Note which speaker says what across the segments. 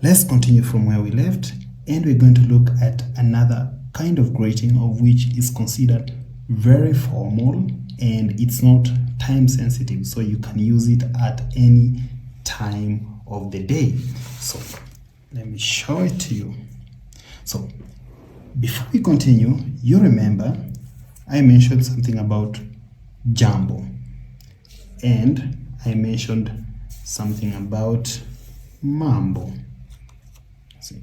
Speaker 1: let's continue from where we left, and we're going to look at another kind of greeting of which is considered very formal and it's not time sensitive, so you can use it at any time of the day. So let me show it to you. So before we continue, you remember I mentioned something about jambo and I mentioned something about mambo. See?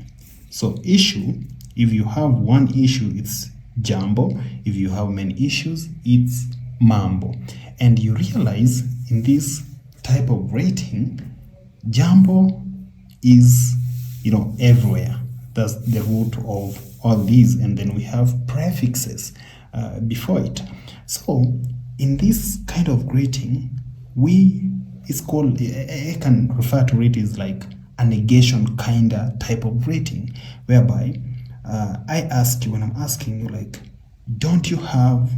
Speaker 1: So issue, if you have one issue, it's jambo. If you have many issues, it's mambo. And you realize in this type of rating, jambo is, everywhere. That's the root of all these, and then we have prefixes before it. So in this kind of greeting, it's called, I can refer to it as like a negation kinda type of greeting, whereby I ask you, when I'm asking you, like, don't you have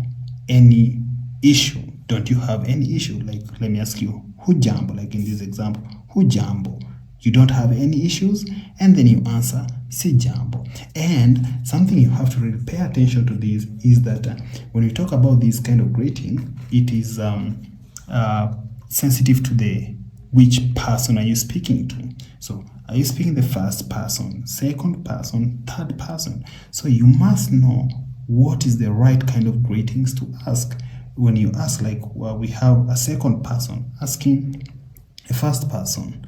Speaker 1: any issue? Don't you have any issue? Like, let me ask you, hujambo, like in this example, hujambo. You don't have any issues, and then you answer si jambo. And something you have to really pay attention to this is that when you talk about this kind of greeting, it is sensitive to which person are you speaking to. So are you speaking the first person, second person, third person? So you must know what is the right kind of greetings to ask. When you ask, like, well, we have a second person asking a first person,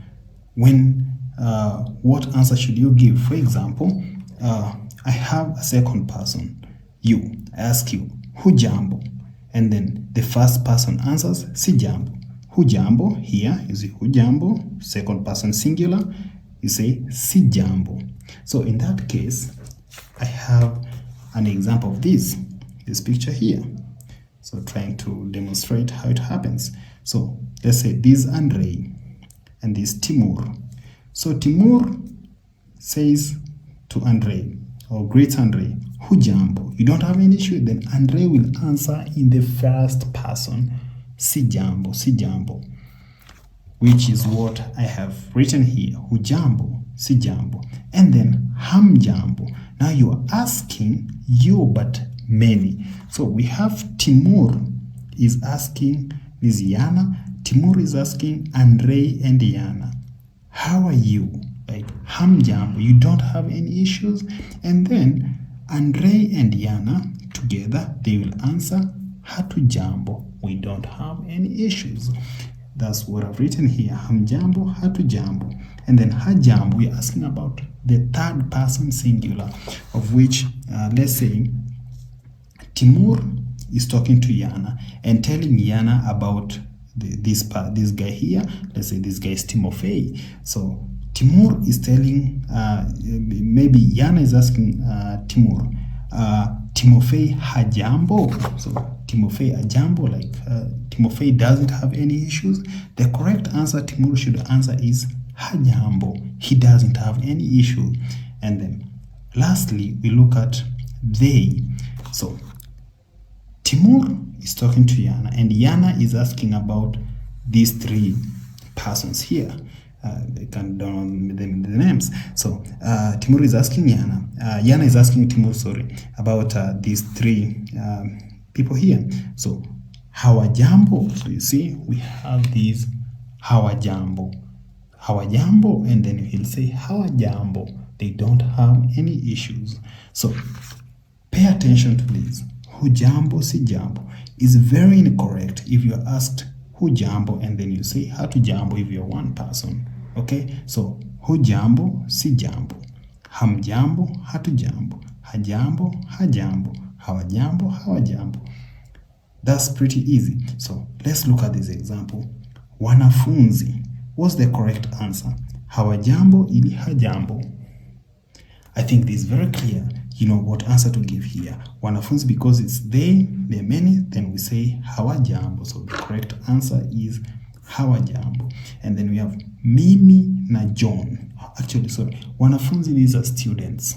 Speaker 1: what answer should you give? For example, I have a second person, you. I ask you, hujambo, and then the first person answers si jambo. Hujambo, here you say hujambo, second person singular, you say si jambo. So in that case, I have an example of this picture here. So trying to demonstrate how it happens. So let's say this is Andre and this Timur. So Timur says to Andre, or greets Andre, hujambo. You don't have any issue, then Andre will answer in the first person, si jambo, si jambo, which is what I have written here, hujambo, si jambo, and then hamjambo. Now you are asking you, but many. So we have Timur is asking this Yana, Timur is asking Andre and Yana, how are you? Like, hamjambo, you don't have any issues. And then Andre and Yana together, they will answer hatujambo, we don't have any issues. That's what I've written here, hamjambo, hatujambo. And then hajambo, we're asking about the third person singular, of which, let's say, Timur is talking to Yana and telling Yana about this guy here. Let's say this guy is Timofey. So Timur is telling, maybe Yana is asking Timur, Timofey hajambo. So Timofey hajambo, like Timofey doesn't have any issues. The correct answer Timur should answer is hajambo. He doesn't have any issue. And then lastly, we look at they. So Timur is talking to Yana, and Yana is asking about these three persons here. They can down the names. So Timur is asking Yana. Yana is asking Timur, about these three people here. So hawajambo. So you see, we have these hawajambo, and then he'll say hawajambo. They don't have any issues. So pay attention to this. Hujambo, si jambo is very incorrect if you're asked hujambo and then you say hatujambo if you're one person. Okay, so hujambo, si jambo, hamjambo, hatujambo, hajambo, hajambo, hawajambo, hawajambo. That's pretty easy. So let's look at this example. Wanafunzi. What's the correct answer? Hawajambo ili hajambo. I think this is very clear. You know what answer to give here. Wanafunzi, because it's they're many, then we say hawajambo. So the correct answer is hawajambo. And then we have Mimi na John. Actually, sorry. Wanafunzi, these are students.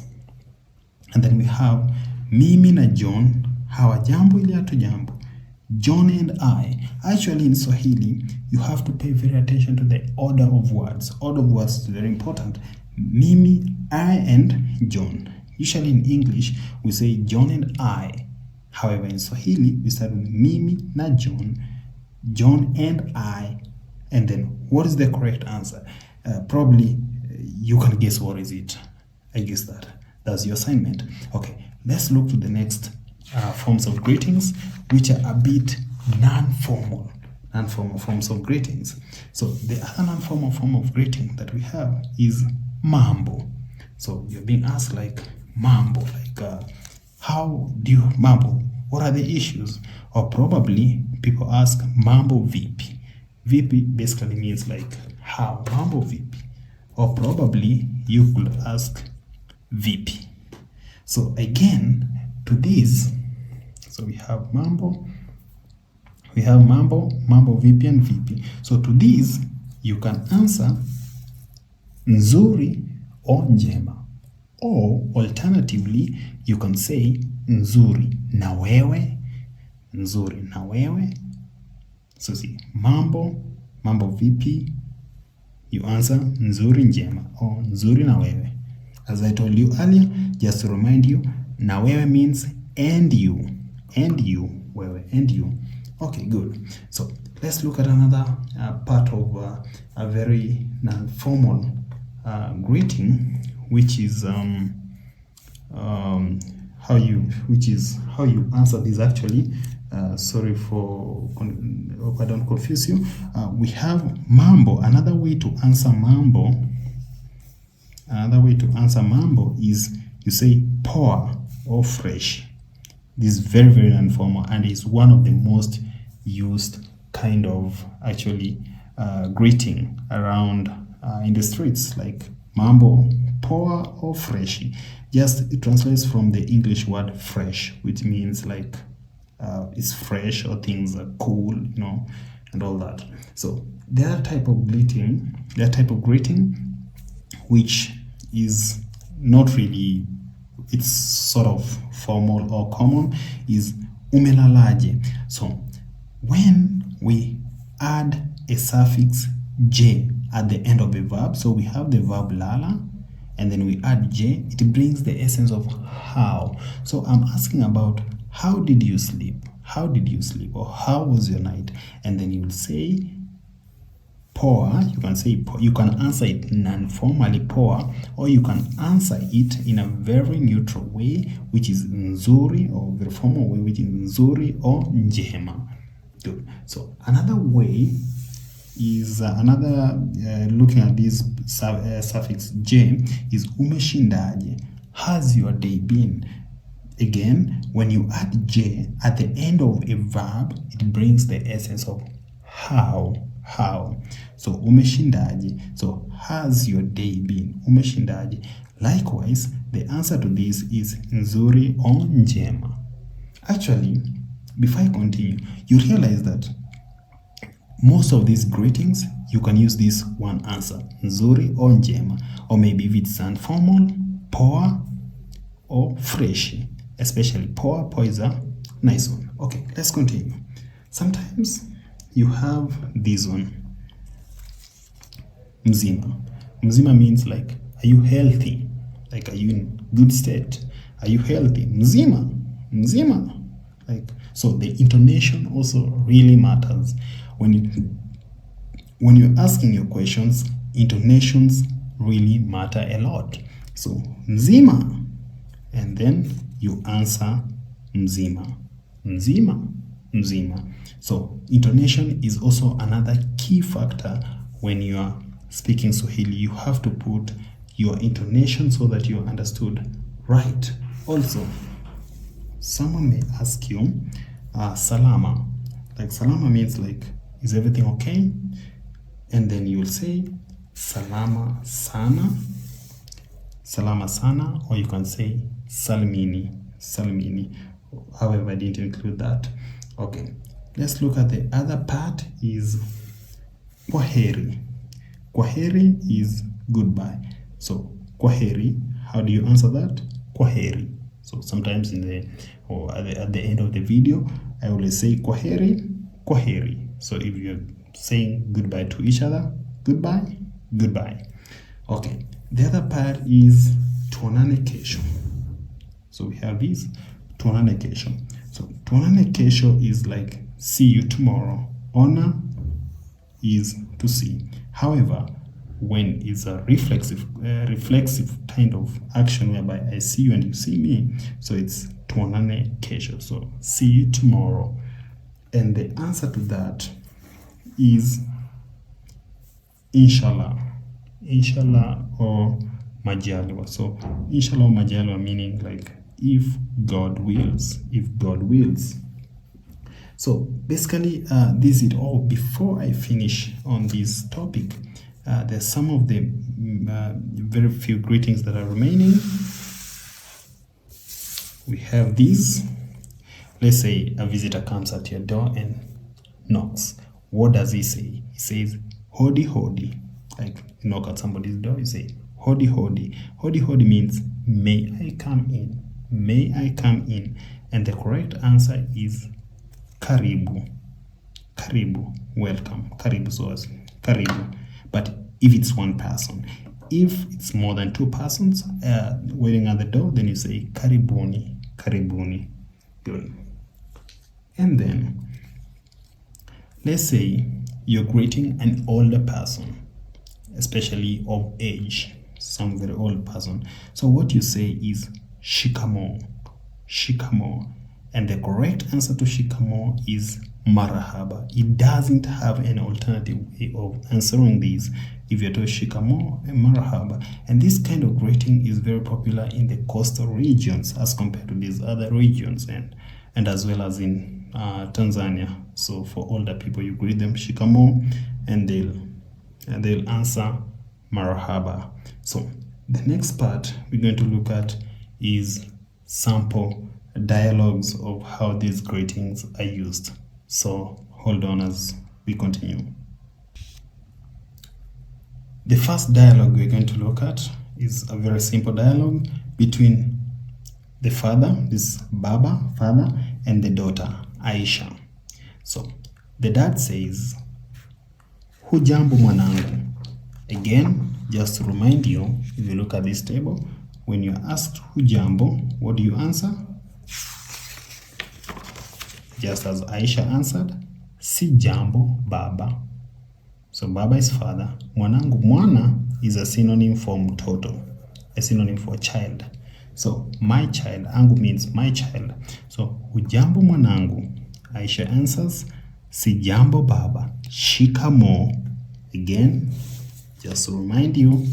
Speaker 1: And then we have Mimi na John, hawajambo ili hatujambo. John and I. Actually, in Swahili, you have to pay very attention to the order of words. Order of words is very important. Mimi, I, and John. Usually in English, we say John and I. However, in Swahili, we start with Mimi na John, John and I, and then what is the correct answer? Probably you can guess what is it. I guess that's your assignment. Okay, let's look to the next forms of greetings, which are a bit non-formal forms of greetings. So the other non-formal form of greeting that we have is mambo. So you're being asked like mambo, like how do you mambo? What are the issues? Or probably people ask mambo vipi. Vipi basically means like how, mambo vipi. Or probably you could ask vipi. So again, to this, so we have mambo, mambo vipi, and vipi. So to this, you can answer nzuri or njema. Or alternatively, you can say nzuri na wewe, nzuri na wewe. So see, mambo vipi, you answer nzuri njema or nzuri na wewe. As I told you earlier, just to remind you, na wewe means and you, wewe, and you. Okay, good. So let's look at another part of a very non-formal greeting, which is how you answer this actually. Sorry for hope I don't confuse you. We have mambo. Another way to answer mambo is you say poa or fresh. This is very, very informal and is one of the most used kind of actually greeting around in the streets, like mambo, poa or freshi. Just it translates from the English word fresh, which means like it's fresh or things are cool, you know, and all that. So their type of greeting, which is not really, it's sort of formal or common, is umelalaje. So when we add a suffix j at the end of a verb, so we have the verb lala and then we add j, it brings the essence of how. So I'm asking about how did you sleep? How did you sleep? Or how was your night? And then you will say poa. You can say you can answer it non-formally poa, or you can answer it in a very neutral way, which is nzuri, or very formal way, which is nzuri or njema. Good. So another way is looking at this suffix j is umeshindaje. How's your day been? Again, when you add j at the end of a verb, it brings the essence of how. So umeshindaje. So how's your day been? Umeshindaje. Likewise, the answer to this is nzuri or njema. Actually, before I continue, you realize that most of these greetings, you can use this one answer, nzuri or njema, or maybe if it's informal, poa or freshi. Especially poa is a nice one. Okay, let's continue. Sometimes you have this one, mzima. Mzima means like, are you healthy? Like, are you in good state? Are you healthy? Mzima. Like, so the intonation also really matters. When you're asking your questions, intonations really matter a lot. So mzima, and then you answer mzima. So intonation is also another key factor when you are speaking Swahili. You have to put your intonation so that you are understood right. Also, someone may ask you salama. Like salama means like, is everything okay? And then you'll say salama sana, or you can say salmini. However, I didn't include that. Okay, let's look at the other part is kwaheri. Kwaheri is goodbye. So kwaheri, how do you answer that? Kwaheri. So sometimes at the end of the video, I always say kwaheri. So if you're saying goodbye to each other, goodbye. Okay, The other part is tuonane kesho. So we have this tuonane kesho. So tuonane kesho is like see you tomorrow. Ona is to see. However, when it's a reflexive kind of action whereby I see you and you see me, so it's tuonane kesho. So see you tomorrow. And the answer to that is inshallah. Inshallah or majaliwa. So inshallah or majaliwa meaning like if God wills. If God wills. So basically this is all. Before I finish on this topic, there's some of the very few greetings that are remaining. We have these. Let's say a visitor comes at your door and knocks. What does he say? He says, hodi hodi. Like you knock at somebody's door, you say, hodi hodi. Hodi hodi means, may I come in? May I come in? And the correct answer is karibu. Karibu, welcome. Karibu, so as karibu. But if it's one person, if it's more than two persons waiting at the door, then you say karibuni. Karibuni. Good. And then, let's say you're greeting an older person, especially of age, some very old person. So what you say is shikamo. Shikamo. And the correct answer to shikamo is marahaba. It doesn't have an alternative way of answering this. If you're told shikamo and marahaba. And this kind of greeting is very popular in the coastal regions as compared to these other regions, and as well as in Tanzania. So for older people, you greet them shikamo and they'll answer marahaba. So the next part we're going to look at is sample dialogues of how these greetings are used. So hold on as we continue. The first dialogue we're going to look at is a very simple dialogue between the father, this Baba, father, and the daughter, Aisha. So the dad says, hujambo mwanangu. Again, just to remind you, if you look at this table, when you're asked hujambo, what do you answer? Just as Aisha answered, si jambo baba. So baba is father. Mwanangu, mwana is a synonym for mtoto, a synonym for child. So my child, angu means my child. So hujambo mwanangu. Aisha answers, si jambo baba. Shikamo. Again, just to remind you,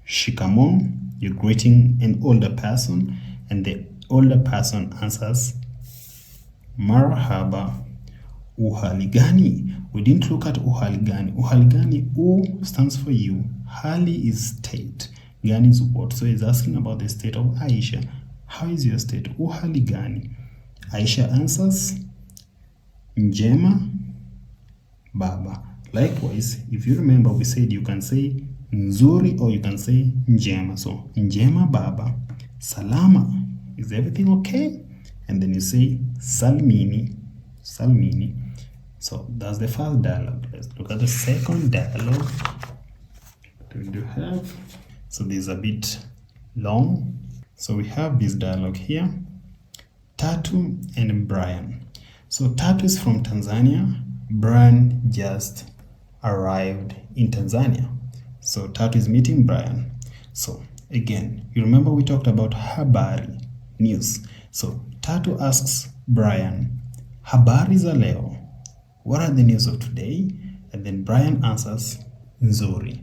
Speaker 1: shikamo, you're greeting an older person, and the older person answers marhaba. Uhaligani. We didn't look at uhaligani. Uhaligani, U stands for you. Hali is state. Gani is what? So he's asking about the state of Aisha. How is your state? Uhaligani. Aisha answers, njema baba. Likewise, if you remember, we said you can say nzuri or you can say njema. So njema baba. Salama. Is everything okay? And then you say salmini. Salmini. So that's the first dialogue. Let's look at the second dialogue. What do we have? So this is a bit long. So we have this dialogue here. Tatu and Brian. So Tatu is from Tanzania. Brian just arrived in Tanzania. So Tatu is meeting Brian. So again, you remember we talked about habari, news. So Tatu asks Brian, habari za leo. What are the news of today? And then Brian answers, nzuri.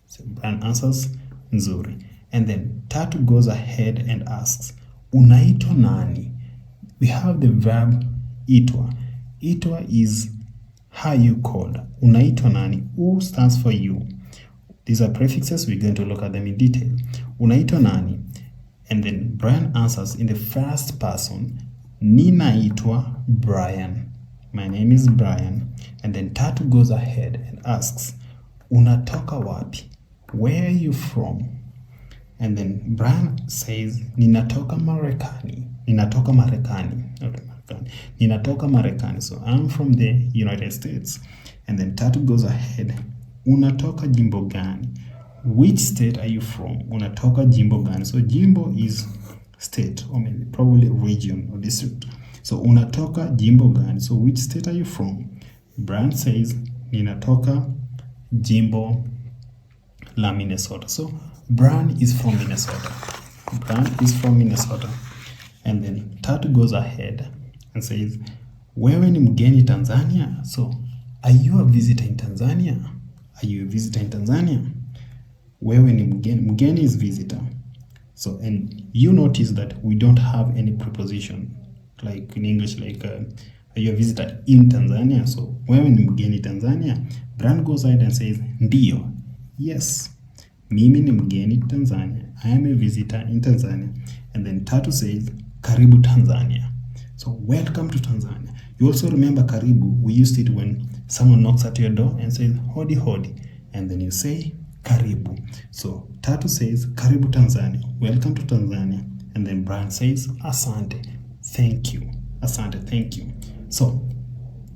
Speaker 1: So Brian answers, nzuri. And then Tatu goes ahead and asks, unaitwa nani? We have the verb itwa. Itwa is how you called. Unaitwa nani? U stands for you. These are prefixes. We're going to look at them in detail. Unaitwa nani? And then Brian answers in the first person, ninaitwa Brian. My name is Brian. And then Tatu goes ahead and asks, unatoka wapi? Where are you from? And then Brian says, ninatoka Marekani. Ninatoka Marekani. Not Marekani. Ninatoka Marekani. So I'm from the United States. And then Tatu goes ahead, unatoka jimbo gani? which state are you from? Unatoka jimbo gani? So jimbo is state, or maybe probably region or district. So unatoka jimbo gani? So which state are you from? Brian says ninatoka jimbo la Minnesota. So Brian is from Minnesota. Brian is from Minnesota. And then Tatu goes ahead and says, wewe ni mgeni Tanzania? So are you a visitor in Tanzania? Are you a visitor in Tanzania? Wewe ni mgeni. Mgeni is visitor. So, and you notice that we don't have any preposition like in English, like are you a visitor in Tanzania? So wewe ni mgeni Tanzania? Brian goes ahead and says, ndio. Yes, mimi ni mgeni Tanzania. I am a visitor in Tanzania. And then Tatu says, karibu Tanzania. So welcome to Tanzania. You also remember karibu, we used it when someone knocks at your door and says, hodi hodi. And then you say, karibu. So Tatu says, karibu Tanzania. Welcome to Tanzania. And then Brian says, asante. Thank you. Asante, thank you. So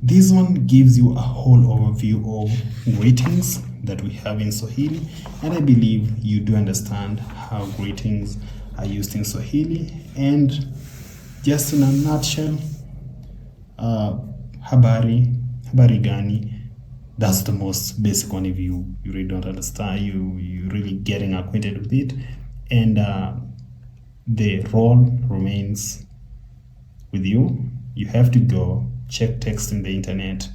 Speaker 1: this one gives you a whole overview of greetings that we have in Swahili, and I believe you do understand how greetings are used in Swahili. And just in a nutshell, habari gani, that's the most basic one. If you really don't understand, you really getting acquainted with it, and the role remains with you. You have to go check text in the internet,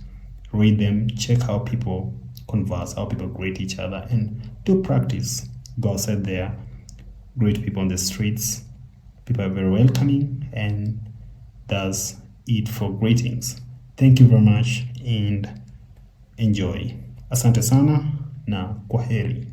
Speaker 1: read them, check how people converse, how people greet each other, and do practice. Go outside there, greet people on the streets. People are very welcoming, and that's it for greetings. Thank you very much and enjoy. Asante sana na kwaheri.